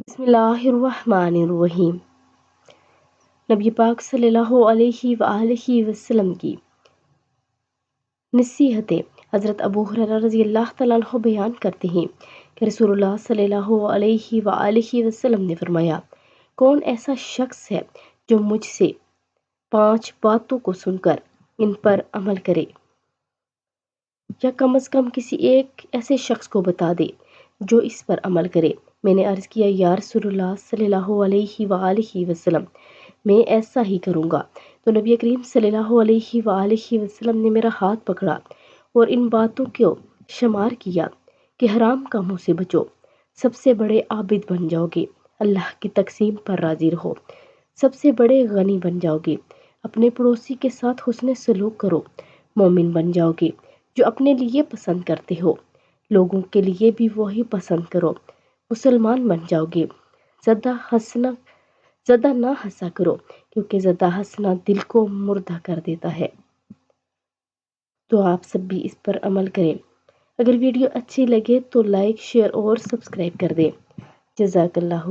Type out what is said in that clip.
بسم اللہ الرحمن الرحیم۔ نبی پاک صلی اللہ علیہ وآلہ وسلم کی نصیحتیں۔ حضرت ابو ہریرہ رضی اللہ تعالیٰ عنہ بیان کرتے ہیں کہ رسول اللہ صلی اللہ علیہ وآلہ وسلم نے فرمایا، کون ایسا شخص ہے جو مجھ سے 5 باتوں کو سن کر ان پر عمل کرے، یا کم از کم کسی ایک ایسے شخص کو بتا دے جو اس پر عمل کرے۔ میں نے عرض کیا، یا رسول اللہ صلی اللہ علیہ وآلہ وسلم، میں ایسا ہی کروں گا۔ تو نبی کریم صلی اللہ علیہ وآلہ وسلم نے میرا ہاتھ پکڑا اور ان باتوں کو شمار کیا کہ حرام کاموں سے بچو، سب سے بڑے عابد بن جاؤ گے، اللہ کی تقسیم پر راضی رہو، سب سے بڑے غنی بن جاؤ گے، اپنے پڑوسی کے ساتھ حسن سلوک کرو، مومن بن جاؤ گے، جو اپنے لیے پسند کرتے ہو لوگوں کے لیے بھی وہی پسند کرو، مسلمان بن جاؤ گے، زیادہ نہ ہنسا کرو کیونکہ زیادہ ہنسنا دل کو مردہ کر دیتا ہے۔ تو آپ سب بھی اس پر عمل کریں۔ اگر ویڈیو اچھی لگے تو لائک، شیئر اور سبسکرائب کر دیں۔ جزاک اللہ۔